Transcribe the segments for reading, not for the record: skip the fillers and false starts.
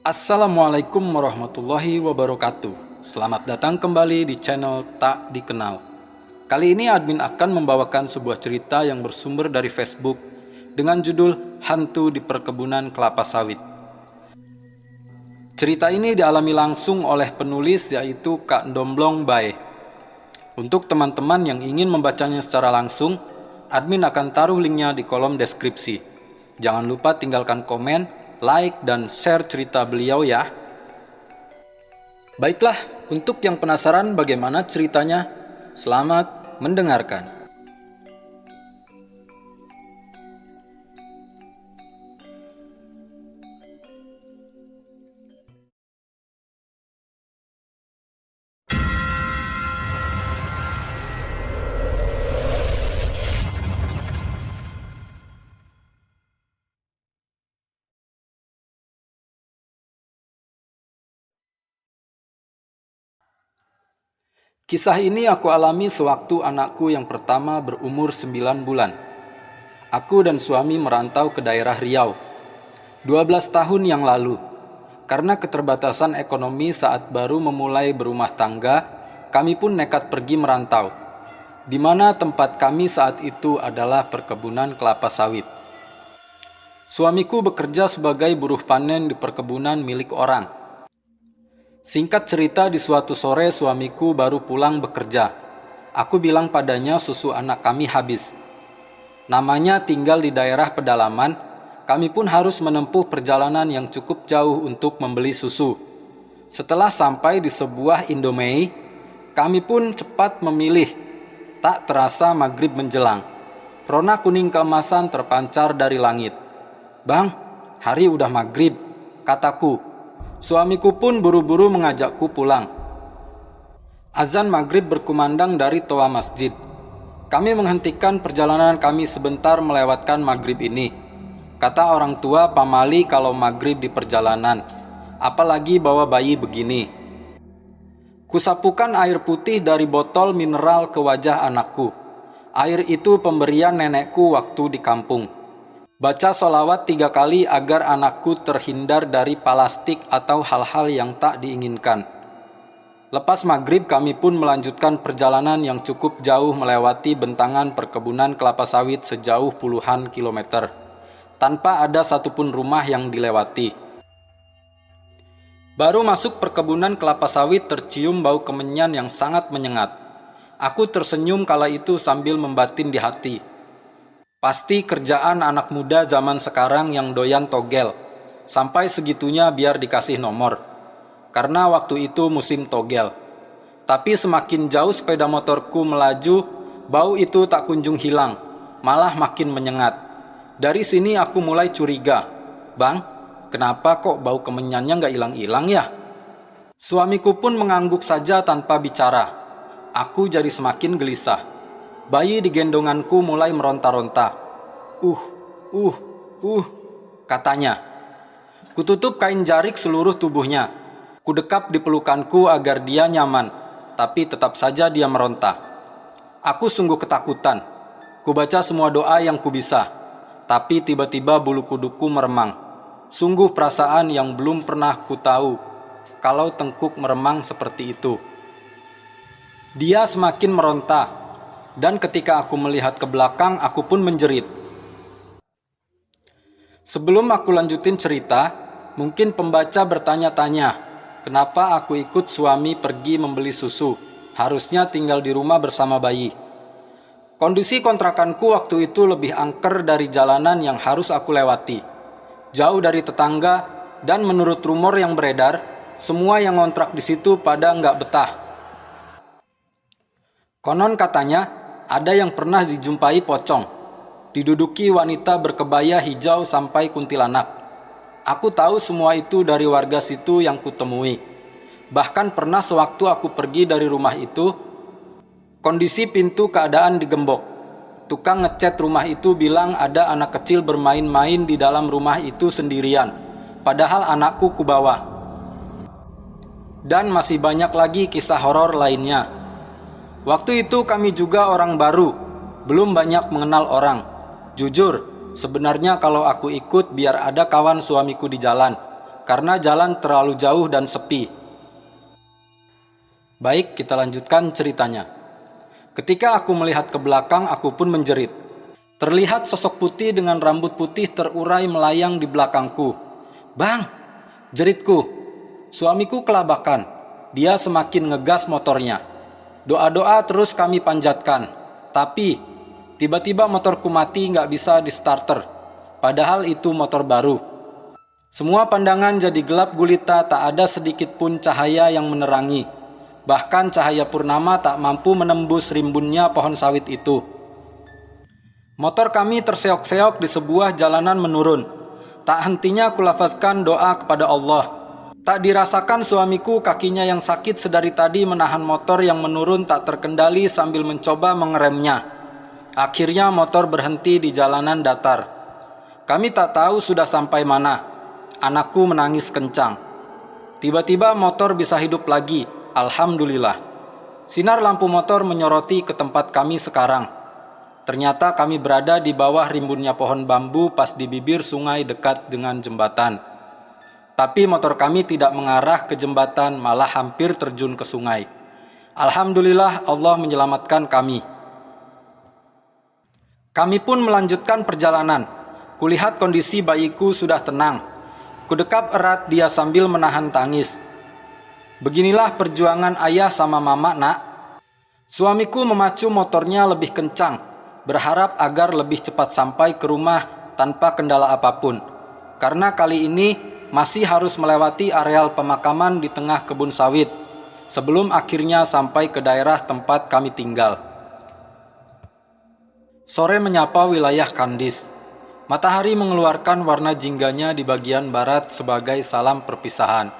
Assalamualaikum warahmatullahi wabarakatuh. Selamat datang kembali di channel Tak Dikenal. Kali ini admin akan membawakan sebuah cerita yang bersumber dari Facebook dengan judul Hantu di Perkebunan Kelapa Sawit. Cerita ini dialami langsung oleh penulis, yaitu Kak Domblong Bae. Untuk teman-teman yang ingin membacanya secara langsung, admin akan taruh linknya di kolom deskripsi. Jangan lupa tinggalkan komen, like, dan share cerita beliau ya. Baiklah, untuk yang penasaran bagaimana ceritanya, selamat mendengarkan. Kisah ini aku alami sewaktu anakku yang pertama berumur 9 bulan. Aku dan suami merantau ke daerah Riau 12 tahun yang lalu. Karena keterbatasan ekonomi saat baru memulai berumah tangga, kami pun nekat pergi merantau, di mana tempat kami saat itu adalah perkebunan kelapa sawit. Suamiku bekerja sebagai buruh panen di perkebunan milik orang. Singkat cerita, di suatu sore suamiku baru pulang bekerja. Aku bilang padanya susu anak kami habis. Namanya tinggal di daerah pedalaman, kami pun harus menempuh perjalanan yang cukup jauh untuk membeli susu. Setelah sampai di sebuah Indomie, kami pun cepat memilih. Tak terasa maghrib menjelang. Rona kuning keemasan terpancar dari langit. "Bang, hari udah maghrib," kataku. Suamiku pun buru-buru mengajakku pulang. Azan maghrib berkumandang dari toa masjid. Kami menghentikan perjalanan kami sebentar melewatkan maghrib ini. Kata orang tua pamali kalau maghrib di perjalanan, apalagi bawa bayi begini. Kusapukan air putih dari botol mineral ke wajah anakku. Air itu pemberian nenekku waktu di kampung. Baca sholawat 3 kali agar anakku terhindar dari plastik atau hal-hal yang tak diinginkan. Lepas maghrib kami pun melanjutkan perjalanan yang cukup jauh melewati bentangan perkebunan kelapa sawit sejauh puluhan kilometer, tanpa ada satupun rumah yang dilewati. Baru masuk perkebunan kelapa sawit tercium bau kemenyan yang sangat menyengat. Aku tersenyum kala itu sambil membatin di hati. Pasti kerjaan anak muda zaman sekarang yang doyan togel. Sampai segitunya biar dikasih nomor. Karena waktu itu musim togel. Tapi semakin jauh sepeda motorku melaju, bau itu tak kunjung hilang, malah makin menyengat. Dari sini aku mulai curiga. "Bang, kenapa kok bau kemenyannya nggak hilang-hilang ya?" Suamiku pun mengangguk saja tanpa bicara. Aku jadi semakin gelisah. Bayi di gendonganku mulai meronta-ronta. Katanya. Kututup kain jarik seluruh tubuhnya. Kudekap di pelukanku agar dia nyaman, tapi tetap saja dia meronta. Aku sungguh ketakutan. Kubaca semua doa yang kubisa, tapi tiba-tiba bulu kuduku meremang. Sungguh perasaan yang belum pernah ku tahu kalau tengkuk meremang seperti itu. Dia semakin meronta. Dan ketika aku melihat ke belakang, aku pun menjerit. Sebelum aku lanjutin cerita, mungkin pembaca bertanya-tanya, kenapa aku ikut suami pergi membeli susu? Harusnya tinggal di rumah bersama bayi. Kondisi kontrakanku waktu itu lebih angker dari jalanan yang harus aku lewati. Jauh dari tetangga, dan menurut rumor yang beredar, semua yang ngontrak di situ pada nggak betah. Konon katanya, ada yang pernah dijumpai pocong, diduduki wanita berkebaya hijau sampai kuntilanak. Aku tahu semua itu dari warga situ yang kutemui. Bahkan pernah sewaktu aku pergi dari rumah itu, kondisi pintu keadaan digembok. Tukang ngecat rumah itu bilang ada anak kecil bermain-main di dalam rumah itu sendirian, padahal anakku kubawa. Dan masih banyak lagi kisah horor lainnya. Waktu itu kami juga orang baru, belum banyak mengenal orang. Jujur, sebenarnya kalau aku ikut biar ada kawan suamiku di jalan. karena jalan terlalu jauh dan sepi. Baik, kita lanjutkan ceritanya. Ketika aku melihat ke belakang, aku pun menjerit. Terlihat sosok putih dengan rambut putih terurai melayang di belakangku. "Bang!" jeritku. Suamiku kelabakan. Dia semakin ngegas motornya. Doa-doa terus kami panjatkan. Tapi tiba-tiba motorku mati, nggak bisa di starter. Padahal itu motor baru. Semua pandangan jadi gelap gulita, tak ada sedikit pun cahaya yang menerangi. Bahkan cahaya purnama tak mampu menembus rimbunnya pohon sawit itu. Motor kami terseok-seok di sebuah jalanan menurun. Tak hentinya kulafazkan doa kepada Allah. Tak dirasakan suamiku, kakinya yang sakit sedari tadi menahan motor yang menurun tak terkendali sambil mencoba mengeremnya. Akhirnya motor berhenti di jalanan datar. Kami tak tahu sudah sampai mana. Anakku menangis kencang. Tiba-tiba motor bisa hidup lagi. Alhamdulillah. Sinar lampu motor menyoroti ke tempat kami sekarang. Ternyata kami berada di bawah rimbunnya pohon bambu pas di bibir sungai dekat dengan jembatan. Tapi motor kami tidak mengarah ke jembatan, malah hampir terjun ke sungai. Alhamdulillah, Allah menyelamatkan kami. Kami pun melanjutkan perjalanan. Kulihat kondisi bayiku sudah tenang. Kudekap erat dia sambil menahan tangis. "Beginilah perjuangan ayah sama mama, nak." Suamiku memacu motornya lebih kencang, berharap agar lebih cepat sampai ke rumah tanpa kendala apapun. Karena kali ini masih harus melewati areal pemakaman di tengah kebun sawit, sebelum akhirnya sampai ke daerah tempat kami tinggal. Sore menyapa wilayah Kandis. Matahari mengeluarkan warna jingganya di bagian barat sebagai salam perpisahan.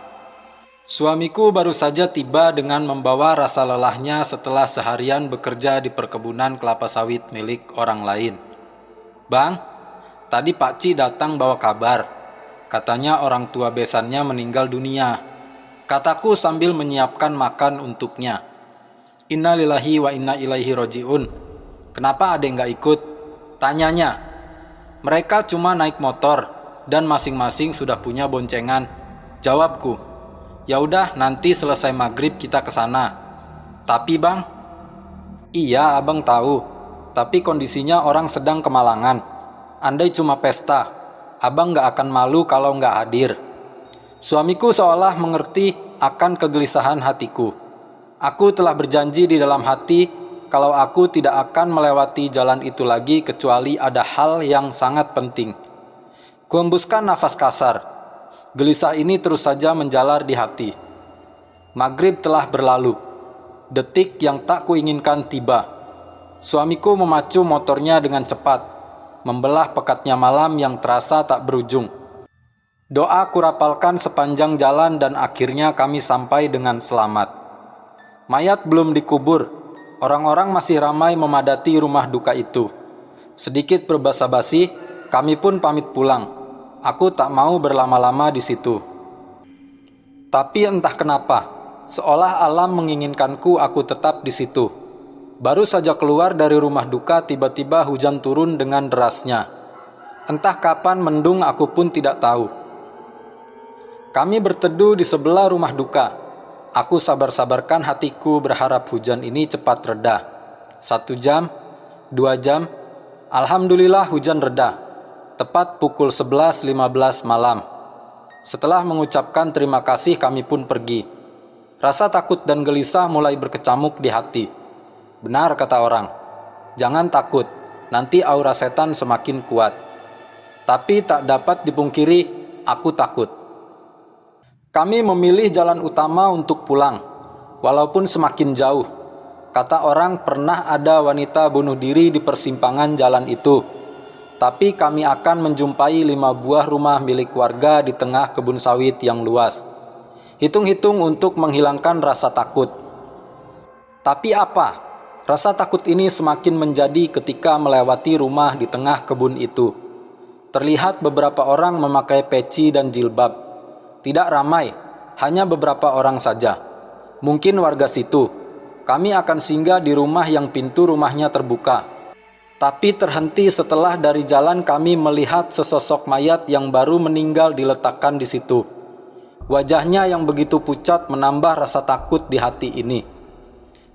Suamiku baru saja tiba dengan membawa rasa lelahnya setelah seharian bekerja di perkebunan kelapa sawit milik orang lain. "Bang, tadi Pak Ci datang bawa kabar. Katanya orang tua besannya meninggal dunia," kataku sambil menyiapkan makan untuknya. "Inna lillahi wa inna ilaihi roji'un." "Kenapa adek nggak ikut?" tanyanya. "Mereka cuma naik motor dan masing-masing sudah punya boncengan," jawabku. "Ya udah, nanti selesai maghrib kita ke sana." "Tapi bang..." "Iya, abang tahu. Tapi kondisinya orang sedang kemalangan. Andai cuma pesta, abang gak akan malu kalau gak hadir." Suamiku seolah mengerti akan kegelisahan hatiku. Aku telah berjanji di dalam hati kalau aku tidak akan melewati jalan itu lagi kecuali ada hal yang sangat penting. Kuhembuskan nafas kasar. Gelisah ini terus saja menjalar di hati. Maghrib telah berlalu. Detik yang tak kuinginkan tiba. Suamiku memacu motornya dengan cepat, membelah pekatnya malam yang terasa tak berujung. Doa kurapalkan sepanjang jalan dan akhirnya kami sampai dengan selamat. Mayat belum dikubur. Orang-orang masih ramai memadati rumah duka itu. Sedikit berbasa-basi, kami pun pamit pulang. Aku tak mau berlama-lama di situ. Tapi entah kenapa, seolah alam menginginkanku aku tetap di situ. Baru saja keluar dari rumah duka, tiba-tiba hujan turun dengan derasnya. Entah kapan mendung, aku pun tidak tahu. Kami berteduh di sebelah rumah duka. Aku sabar-sabarkan hatiku berharap hujan ini cepat reda. 1 jam, 2 jam, alhamdulillah hujan reda. Tepat pukul 11.15 malam. Setelah mengucapkan terima kasih, kami pun pergi. Rasa takut dan gelisah mulai berkecamuk di hati. Benar kata orang, jangan takut, nanti aura setan semakin kuat. Tapi tak dapat dipungkiri, aku takut. Kami memilih jalan utama untuk pulang, walaupun semakin jauh. Kata orang pernah ada wanita bunuh diri di persimpangan jalan itu. Tapi kami akan menjumpai 5 buah rumah milik warga di tengah kebun sawit yang luas. Hitung-hitung untuk menghilangkan rasa takut. Tapi apa? Rasa takut ini semakin menjadi ketika melewati rumah di tengah kebun itu. Terlihat beberapa orang memakai peci dan jilbab. Tidak ramai, hanya beberapa orang saja. Mungkin warga situ. Kami akan singgah di rumah yang pintu rumahnya terbuka. Tapi terhenti setelah dari jalan kami melihat sesosok mayat yang baru meninggal diletakkan di situ. Wajahnya yang begitu pucat menambah rasa takut di hati ini.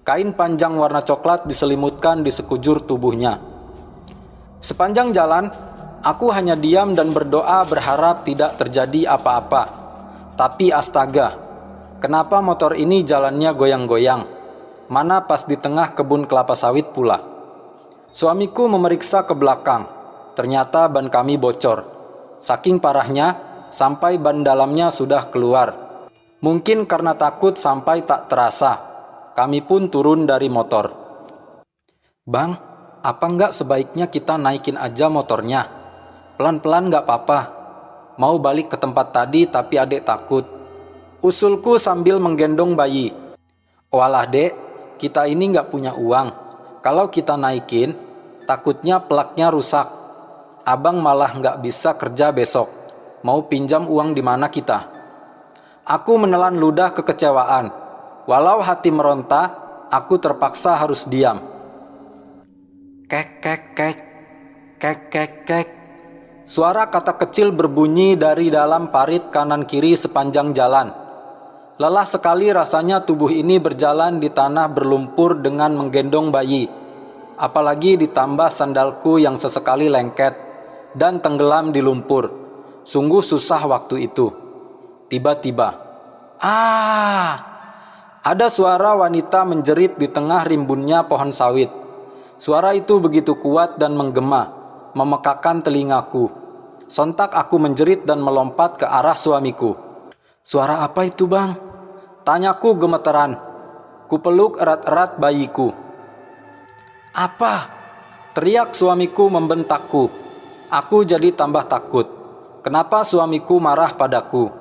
Kain panjang warna coklat diselimutkan di sekujur tubuhnya. Sepanjang jalan, aku hanya diam dan berdoa berharap tidak terjadi apa-apa. Tapi astaga, kenapa motor ini jalannya goyang-goyang? Mana pas di tengah kebun kelapa sawit pula. Suamiku memeriksa ke belakang. Ternyata ban kami bocor. Saking parahnya, sampai ban dalamnya sudah keluar. Mungkin karena takut sampai tak terasa, kami pun turun dari motor. Bang, apa enggak sebaiknya kita naikin aja motornya? Pelan-pelan enggak apa-apa. Mau balik ke tempat tadi tapi adek takut. Usulku sambil menggendong bayi. Walah dek, kita ini enggak punya uang. Kalau kita naikin, takutnya pelaknya rusak. Abang malah enggak bisa kerja besok. Mau pinjam uang di mana kita? Aku menelan ludah kekecewaan. Walau hati meronta, aku terpaksa harus diam. Kek, kek, kek, kek, kek, kek. Suara kata kecil berbunyi dari dalam parit kanan kiri sepanjang jalan. Lelah sekali rasanya tubuh ini berjalan di tanah berlumpur dengan menggendong bayi. Apalagi ditambah sandalku yang sesekali lengket dan tenggelam di lumpur. Sungguh susah waktu itu. Tiba-tiba, ada suara wanita menjerit di tengah rimbunnya pohon sawit. Suara itu begitu kuat dan menggema, memekakan telingaku. Sontak aku menjerit dan melompat ke arah suamiku. Suara apa itu, Bang? Tanyaku gemeteran. Kupeluk erat-erat bayiku. Apa? Teriak suamiku membentakku. Aku jadi tambah takut. Kenapa suamiku marah padaku?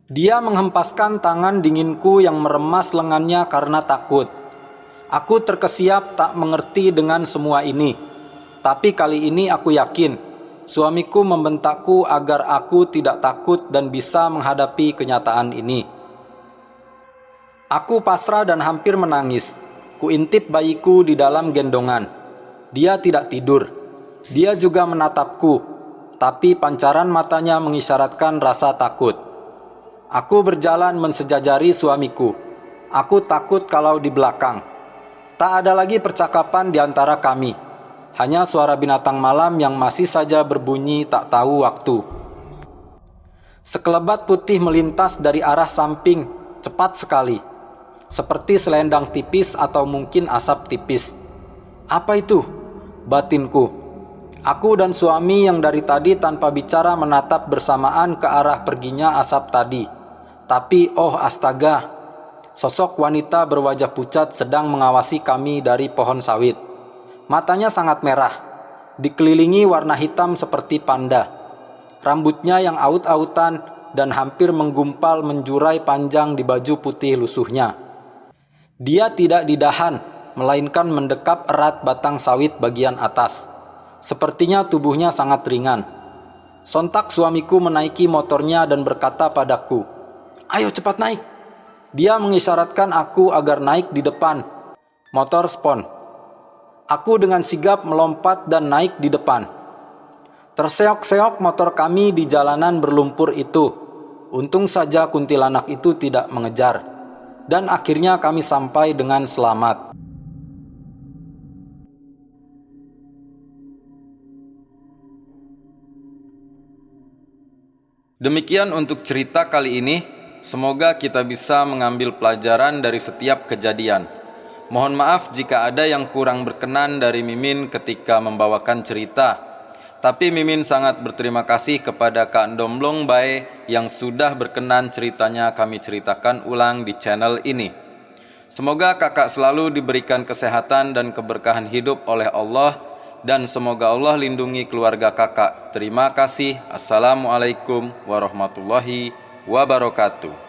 Dia menghempaskan tangan dinginku yang meremas lengannya karena takut. Aku terkesiap tak mengerti dengan semua ini. Tapi kali ini aku yakin, suamiku membentakku agar aku tidak takut dan bisa menghadapi kenyataan ini. Aku pasrah dan hampir menangis. Kuintip bayiku di dalam gendongan. Dia tidak tidur. Dia juga menatapku. Tapi pancaran matanya mengisyaratkan rasa takut. Aku berjalan mensejajari suamiku. Aku takut kalau di belakang. Tak ada lagi percakapan di antara kami. Hanya suara binatang malam yang masih saja berbunyi tak tahu waktu. Sekelebat putih melintas dari arah samping, cepat sekali. Seperti selendang tipis atau mungkin asap tipis. Apa itu? Batinku. Aku dan suami yang dari tadi tanpa bicara menatap bersamaan ke arah perginya asap tadi. Tapi oh astaga, sosok wanita berwajah pucat sedang mengawasi kami dari pohon sawit. Matanya sangat merah, dikelilingi warna hitam seperti panda. Rambutnya yang aut-autan dan hampir menggumpal menjurai panjang di baju putih lusuhnya. Dia tidak didahan, melainkan mendekap erat batang sawit bagian atas. Sepertinya tubuhnya sangat ringan. Sontak suamiku menaiki motornya dan berkata padaku, "Ayo cepat naik." Dia mengisyaratkan aku agar naik di depan. Motor spon. Aku dengan sigap melompat dan naik di depan. Terseok-seok motor kami di jalanan berlumpur itu. Untung saja kuntilanak itu tidak mengejar. Dan akhirnya kami sampai dengan selamat. Demikian untuk cerita kali ini. Semoga kita bisa mengambil pelajaran dari setiap kejadian. Mohon maaf jika ada yang kurang berkenan dari Mimin ketika membawakan cerita. Tapi Mimin sangat berterima kasih kepada Kak Domblong Bae yang sudah berkenan ceritanya kami ceritakan ulang di channel ini. Semoga kakak selalu diberikan kesehatan dan keberkahan hidup oleh Allah. Dan semoga Allah lindungi keluarga kakak. Terima kasih. Assalamualaikum warahmatullahi wabarakatuh.